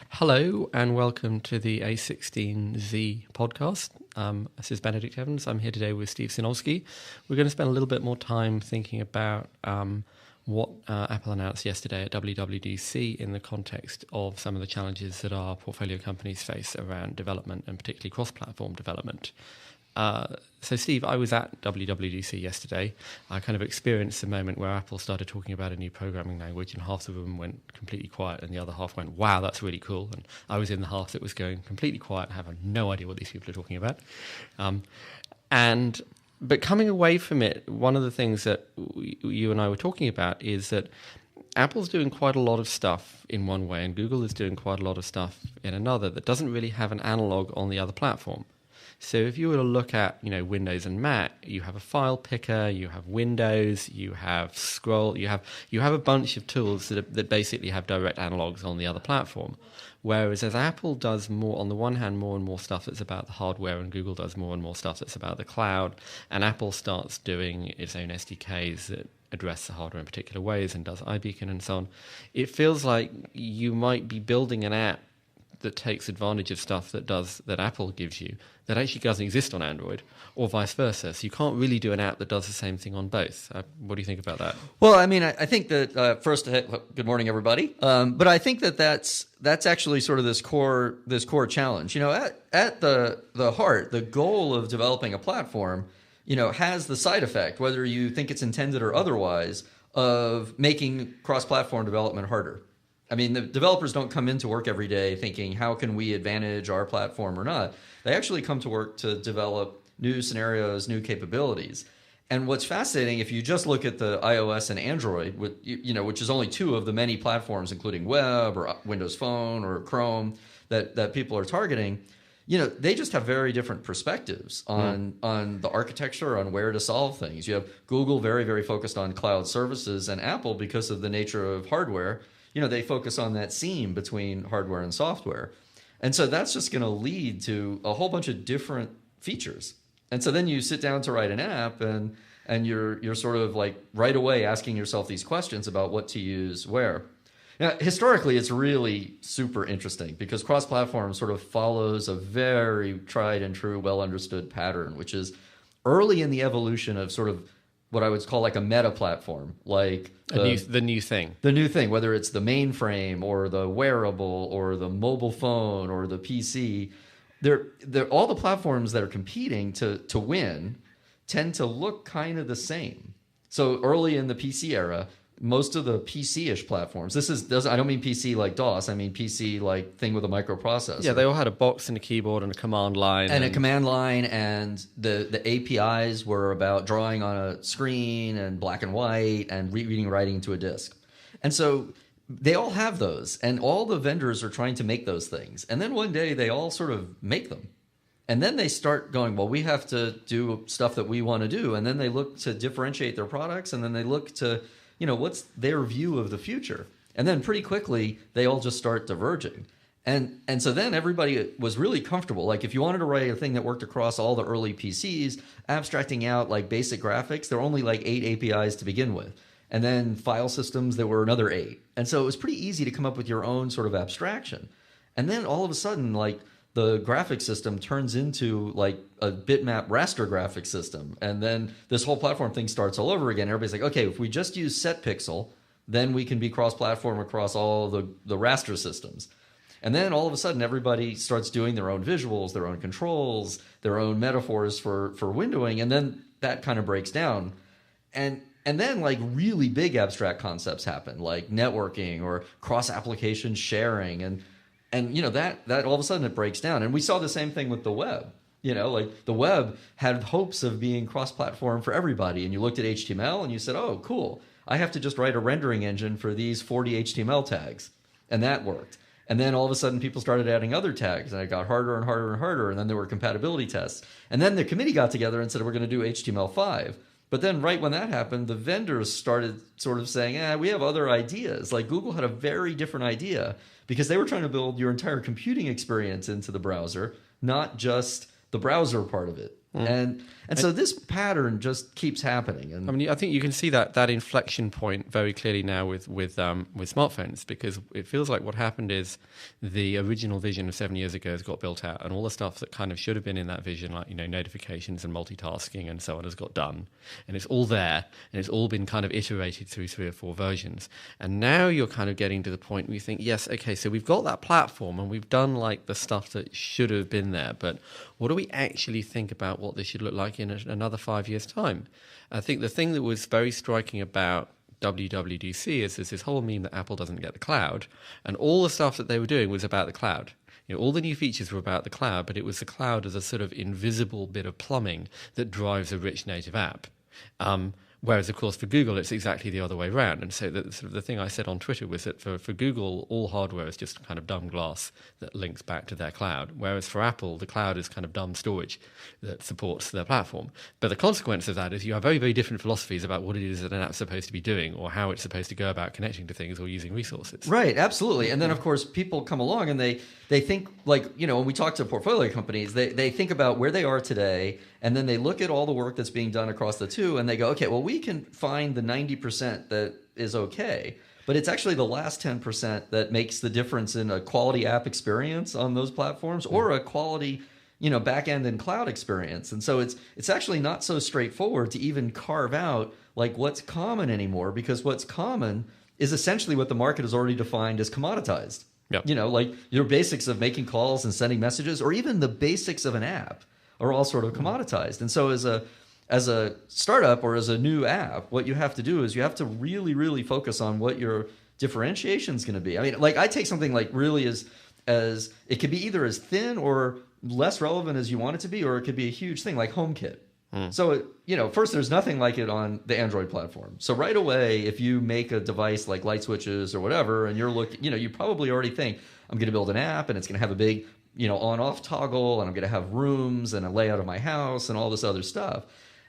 Hello and welcome to the a16z podcast. This is Benedict Evans. I'm here today with Steve Sinofsky. We're going to spend a little bit more time thinking about what Apple announced yesterday at WWDC in the context of some of the challenges that our portfolio companies face around development and particularly cross-platform development. So Steve, I was at WWDC yesterday. I kind of experienced the moment where Apple started talking about a new programming language and half the room went completely quiet and the other half went, wow, that's really cool. And I was in the half that was going completely quiet, having no idea what these people are talking about. But coming away from it, one of the things that you and I were talking about is that Apple's doing quite a lot of stuff in one way and Google is doing quite a lot of stuff in another that doesn't really have an analog on the other platform. So if you were to look at, Windows and Mac, you have a file picker, you have Windows, you have scroll, you have a bunch of tools that basically have direct analogs on the other platform. Whereas as Apple does more, on the one hand, more and more stuff that's about the hardware, and Google does more and more stuff that's about the cloud, and Apple starts doing its own SDKs that address the hardware in particular ways and does iBeacon and so on, it feels like you might be building an app that takes advantage of stuff that Apple gives you that actually doesn't exist on Android, or vice versa. So you can't really do an app that does the same thing on both. What do you think about that? Well, I mean, I think that first, good morning, everybody. But I think that's actually sort of this core challenge. At the heart, the goal of developing a platform, has the side effect, whether you think it's intended or otherwise, of making cross-platform development harder. I mean, the developers don't come into work every day thinking, how can we advantage our platform or not? They actually come to work to develop new scenarios, new capabilities. And what's fascinating, if you just look at the iOS and Android, which is only two of the many platforms, including web or Windows Phone or Chrome, that people are targeting, they just have very different perspectives on the architecture, on where to solve things. You have Google very, very focused on cloud services, and Apple, because of the nature of hardware, they focus on that seam between hardware and software. And so that's just going to lead to a whole bunch of different features. And so then you sit down to write an app and you're sort of like right away asking yourself these questions about what to use where. Now, historically, it's really super interesting because cross-platform sort of follows a very tried and true, well-understood pattern, which is early in the evolution of sort of what I would call like a meta platform, like the new thing. The new thing, whether it's the mainframe or the wearable or the mobile phone or the PC, they're all the platforms that are competing to win tend to look kind of the same. So early in the PC era, most of the PC-ish platforms, I don't mean PC like DOS, I mean PC like thing with a microprocessor. Yeah, they all had a box and a keyboard and a command line. And a command line, and the APIs were about drawing on a screen and black and white and reading and writing to a disk. And so they all have those, and all the vendors are trying to make those things. And then one day they all sort of make them. And then they start going, well, we have to do stuff that we want to do. And then they look to differentiate their products, and then they look to what's their view of the future? And then pretty quickly, they all just start diverging. And so then everybody was really comfortable. Like if you wanted to write a thing that worked across all the early PCs, abstracting out like basic graphics, there were only like 8 APIs to begin with. And then file systems, there were another 8. And so it was pretty easy to come up with your own sort of abstraction. And then all of a sudden, like the graphic system turns into like a bitmap raster graphic system. And then this whole platform thing starts all over again. Everybody's like, okay, if we just use set pixel, then we can be cross-platform across all the raster systems. And then all of a sudden, everybody starts doing their own visuals, their own controls, their own metaphors for windowing. And then that kind of breaks down. And then like really big abstract concepts happen, like networking or cross-application sharing. And that all of a sudden it breaks down. And we saw the same thing with the web. Like the web had hopes of being cross-platform for everybody. And you looked at HTML and you said, oh, cool. I have to just write a rendering engine for these 40 HTML tags. And that worked. And then all of a sudden people started adding other tags and it got harder and harder and harder. And then there were compatibility tests. And then the committee got together and said, we're going to do HTML5. But then right when that happened, the vendors started sort of saying, we have other ideas. Like Google had a very different idea because they were trying to build your entire computing experience into the browser, not just the browser part of it. And so this pattern just keeps happening. And I mean, I think you can see that inflection point very clearly now with smartphones, because it feels like what happened is the original vision of 7 years ago has got built out, and all the stuff that kind of should have been in that vision, like notifications and multitasking and so on, has got done, and it's all there, and it's all been kind of iterated through 3 or 4 versions, and now you're kind of getting to the point where you think, yes, okay, so we've got that platform and we've done like the stuff that should have been there, but what do we actually think about what this should look like in another 5 years' time? I think the thing that was very striking about WWDC is there's this whole meme that Apple doesn't get the cloud, and all the stuff that they were doing was about the cloud. All the new features were about the cloud, but it was the cloud as a sort of invisible bit of plumbing that drives a rich native app. Whereas, of course, for Google, it's exactly the other way around. And so sort of the thing I said on Twitter was that for Google, all hardware is just kind of dumb glass that links back to their cloud. Whereas for Apple, the cloud is kind of dumb storage that supports their platform. But the consequence of that is you have very, very different philosophies about what it is that an app's supposed to be doing, or how it's supposed to go about connecting to things or using resources. Right, absolutely. And then, of course, people come along and they think, like, when we talk to portfolio companies, they think about where they are today, and then they look at all the work that's being done across the two, and they go, okay, well, we can find the 90% that is okay, but it's actually the last 10% that makes the difference in a quality app experience on those platforms or a quality, back-end and cloud experience. And so it's actually not so straightforward to even carve out like what's common anymore, because what's common is essentially what the market has already defined as commoditized. Yep. Like your basics of making calls and sending messages, or even the basics of an app, are all sort of commoditized. And so as a startup or as a new app, what you have to do is you have to really, really focus on what your differentiation is going to be. I mean, like I take something like really as it could be either as thin or less relevant as you want it to be, or it could be a huge thing like HomeKit. So, first, there's nothing like it on the Android platform. So right away, if you make a device like light switches or whatever, and you're looking, you probably already think, I'm going to build an app and it's going to have a big, on-off toggle, and I'm going to have rooms and a layout of my house and all this other stuff.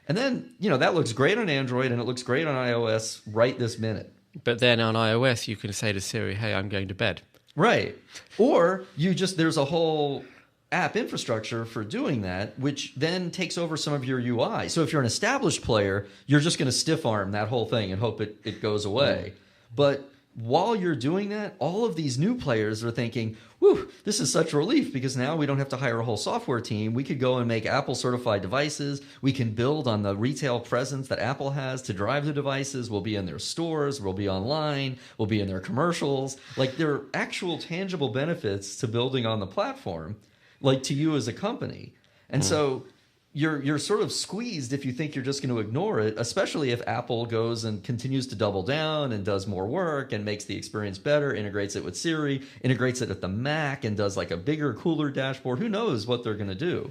And then, that looks great on Android and it looks great on iOS right this minute. But then on iOS, you can say to Siri, hey, I'm going to bed. Right. Or there's a whole app infrastructure for doing that, which then takes over some of your UI. So if you're an established player, you're just going to stiff arm that whole thing and hope it goes away. But while you're doing that, all of these new players are thinking, whew, this is such a relief, because now we don't have to hire a whole software team. We could go and make Apple certified devices. We can build on the retail presence that Apple has to drive the devices. We'll be in their stores. We'll be online. We'll be in their commercials. Like, there are actual tangible benefits to building on the platform, like to you as a company. And so you're sort of squeezed if you think you're just going to ignore it, especially if Apple goes and continues to double down and does more work and makes the experience better, integrates it with Siri, integrates it at the Mac, and does like a bigger, cooler dashboard. Who knows what they're going to do?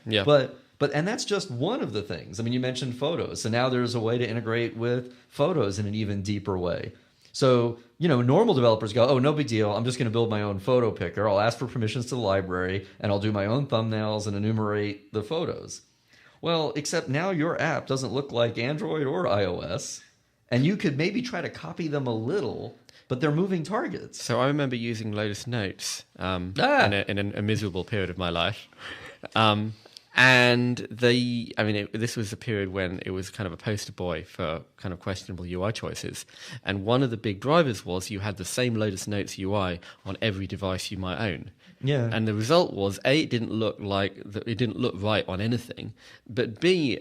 Yeah. But and that's just one of the things. I mean, you mentioned photos. So now there's a way to integrate with photos in an even deeper way. So, normal developers go, oh, no big deal. I'm just going to build my own photo picker. I'll ask for permissions to the library, and I'll do my own thumbnails and enumerate the photos. Well, except now your app doesn't look like Android or iOS, and you could maybe try to copy them a little, but they're moving targets. So I remember using Lotus Notes in a miserable period of my life. And this was a period when it was kind of a poster boy for kind of questionable UI choices. And one of the big drivers was you had the same Lotus Notes UI on every device you might own. Yeah. And the result was, A, it didn't look right on anything. But B,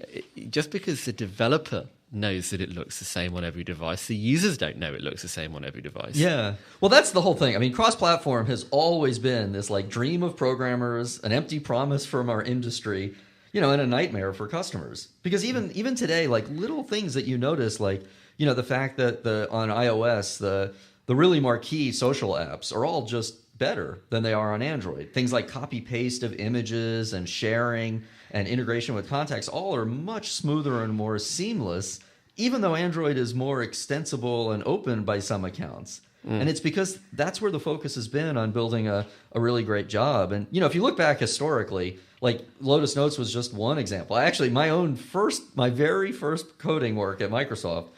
just because the developer knows that it looks the same on every device, the users don't know it looks the same on every device. Yeah. Well, that's the whole thing. I mean, cross-platform has always been this like dream of programmers, an empty promise from our industry, and a nightmare for customers. Because even today, like little things that you notice, like, the fact that on iOS, the really marquee social apps are all just better than they are on Android. Things like copy-paste of images and sharing and integration with contacts all are much smoother and more seamless, even though Android is more extensible and open by some accounts. And it's because that's where the focus has been on building a really great job. And, if you look back historically, like Lotus Notes was just one example. Actually, my very first coding work at Microsoft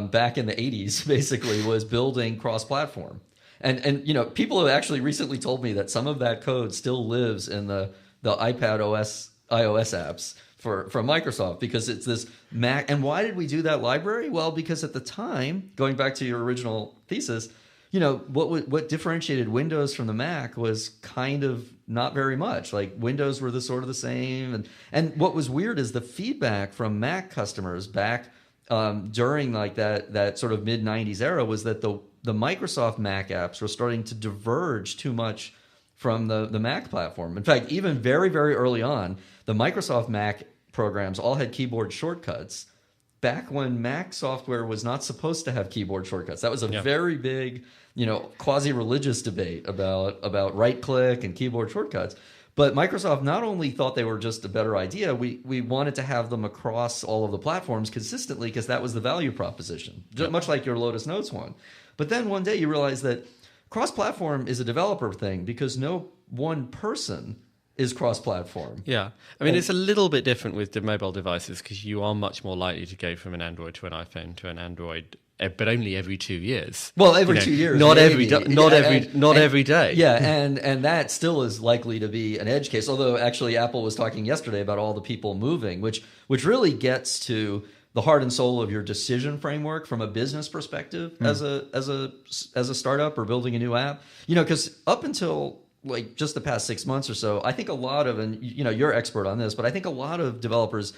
back in the 80s basically was building cross-platform. And people have actually recently told me that some of that code still lives in the iPad OS iOS apps from Microsoft, because it's this Mac. And why did we do that library? Well, because at the time, going back to your original thesis, what differentiated Windows from the Mac was kind of not very much. Like Windows were sort of the same, and what was weird is the feedback from Mac customers back during like that sort of mid '90s era was that the Microsoft Mac apps were starting to diverge too much from the Mac platform. In fact, even very, very early on, the Microsoft Mac programs all had keyboard shortcuts back when Mac software was not supposed to have keyboard shortcuts. That was a very big, quasi-religious debate about right-click and keyboard shortcuts. But Microsoft not only thought they were just a better idea, we wanted to have them across all of the platforms consistently because that was the value proposition, much like your Lotus Notes one. But then one day you realize that cross-platform is a developer thing because no one person is cross-platform. Yeah. I mean, it's a little bit different with the mobile devices because you are much more likely to go from an Android to an iPhone to an Android, but only every 2 years. Well, every 2 years. Not maybe. every day. Yeah, and that still is likely to be an edge case. Although actually Apple was talking yesterday about all the people moving, which really gets to the heart and soul of your decision framework from a business perspective as a startup or building a new app. Because up until like just the past 6 months or so, I think a lot of, and you're expert on this, but I think a lot of developers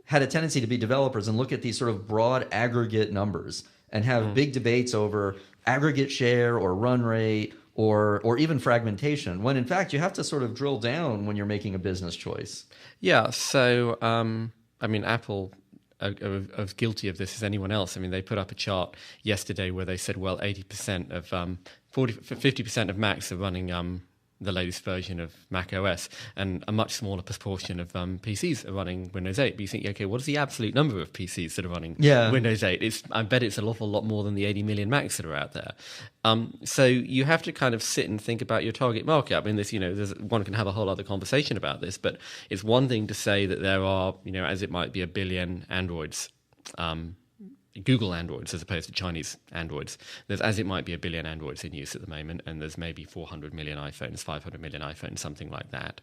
had a tendency to be developers and look at these sort of broad aggregate numbers and have big debates over aggregate share or run rate or even fragmentation, when in fact you have to sort of drill down when you're making a business choice. Yeah, so I mean, Apple are as guilty of this as anyone else. I mean, they put up a chart yesterday where they said, well, 80% of 50% of Macs are running the latest version of Mac OS, and a much smaller proportion of PCs are running Windows 8. But you think, okay, what is the absolute number of PCs that are running Windows 8? I bet it's an awful lot more than the 80 million Macs that are out there. So you have to kind of sit and think about your target market. I mean, one can have a whole other conversation about this, but it's one thing to say that there are, as it might be, 1 billion Androids, Google Androids as opposed to Chinese Androids. There's, as it might be, 1 billion Androids in use at the moment, and there's maybe 400 million iPhones, 500 million iPhones, something like that.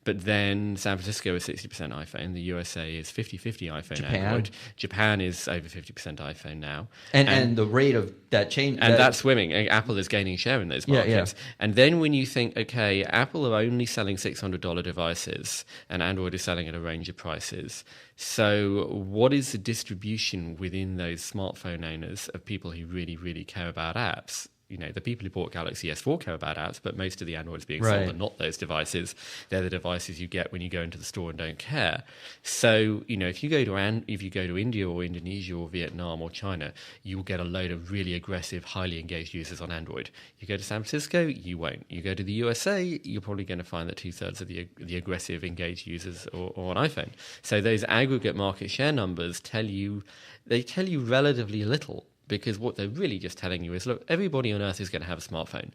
But then San Francisco is 60% iPhone. The USA is 50-50 iPhone Android. Japan is over 50% iPhone now. And the rate of that change... And that's swimming. Apple is gaining share in those markets. Yeah. And then when you think, okay, Apple are only selling $600 devices and Android is selling at a range of prices. So what is the distribution within those smartphone owners of people who really, really care about apps? The people who bought Galaxy S4 care about apps, but most of the Androids being sold are not those devices. They're the devices you get when you go into the store and don't care. So, if you go to India or Indonesia or Vietnam or China, you will get a load of really aggressive, highly engaged users on Android. You go to San Francisco, you won't. You go to the USA, you're probably going to find that 2/3 of the aggressive, engaged users are on iPhone. So those aggregate market share numbers tell you relatively little. Because what they're really just telling you is, look, everybody on Earth is going to have a smartphone.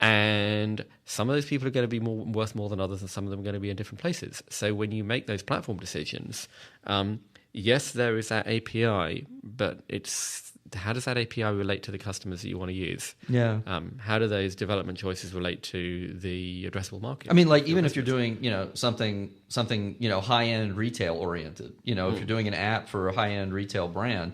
And some of those people are going to be worth more than others, and some of them are going to be in different places. So when you make those platform decisions, yes, there is that API, but how does that API relate to the customers that you want to use? Yeah. How do those development choices relate to the addressable market? I mean, like even if you're doing, something high-end retail oriented, if you're doing an app for a high-end retail brand,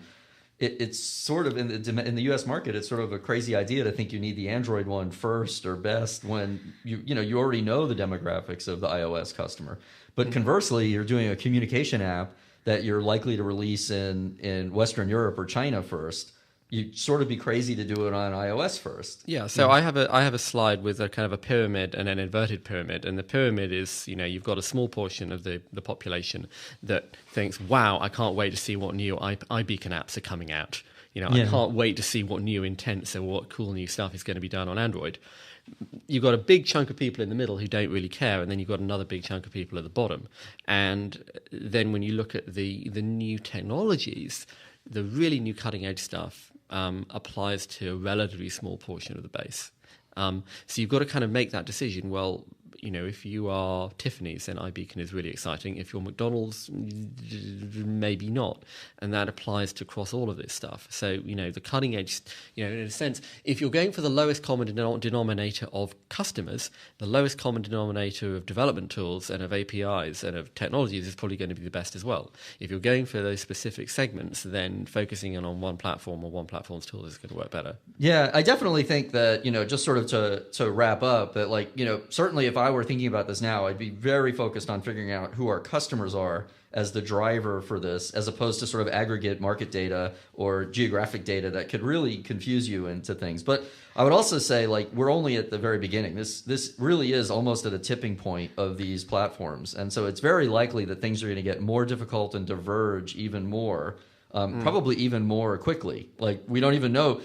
it's sort of in the U.S. market, it's sort of a crazy idea to think you need the Android one first or best when you already know the demographics of the iOS customer. But conversely, you're doing a communication app that you're likely to release in Western Europe or China first. You'd sort of be crazy to do it on iOS first. Yeah, so I have a slide with a kind of a pyramid and an inverted pyramid, and the pyramid is, you've got a small portion of the population that thinks, wow, I can't wait to see what new iBeacon apps are coming out. I can't wait to see what new intents or what cool new stuff is going to be done on Android. You've got a big chunk of people in the middle who don't really care, and then you've got another big chunk of people at the bottom. And then when you look at the new technologies, the really new cutting edge stuff applies to a relatively small portion of the base. So you've got to kind of make that decision. Well, if you are Tiffany's, then iBeacon is really exciting. If you're McDonald's, maybe not. And that applies to across all of this stuff. So, the cutting edge, in a sense, if you're going for the lowest common denominator of customers, the lowest common denominator of development tools and of APIs and of technologies is probably going to be the best as well. If you're going for those specific segments, then focusing in on one platform or one platform's tools is going to work better. Yeah, I definitely think that, just sort of to wrap up, that certainly if I were thinking about this now, I'd be very focused on figuring out who our customers are as the driver for this, as opposed to sort of aggregate market data or geographic data that could really confuse you into things. But I would also say, we're only at the very beginning. This really is almost at a tipping point of these platforms. And so it's very likely that things are going to get more difficult and diverge even more. Probably even more quickly. We don't even know.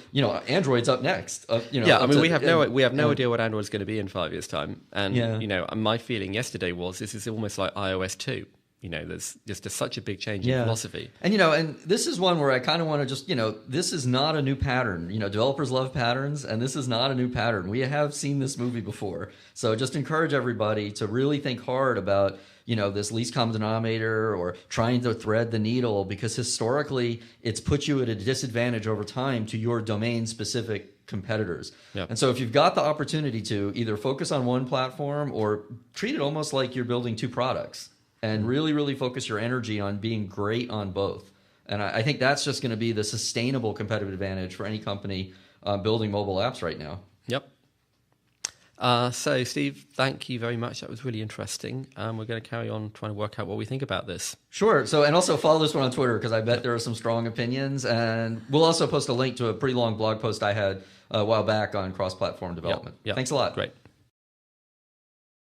Android's up next. We have no idea what Android's going to be in 5 years' time. And my feeling yesterday was this is almost like iOS 2. There's just such a big change in philosophy. And and this is one where I kind of want to just this is not a new pattern. Developers love patterns, and this is not a new pattern. We have seen this movie before. So just encourage everybody to really think hard about this least common denominator or trying to thread the needle, because historically it's put you at a disadvantage over time to your domain-specific competitors. Yep. And so if you've got the opportunity to either focus on one platform or treat it almost like you're building two products and really, really focus your energy on being great on both. And I think that's just going to be the sustainable competitive advantage for any company building mobile apps right now. Yep. So, Steve, thank you very much. That was really interesting. We're going to carry on trying to work out what we think about this. Sure. So, and also follow this one on Twitter, because I bet there are some strong opinions. And we'll also post a link to a pretty long blog post I had a while back on cross-platform development. Yep. Thanks a lot. Great.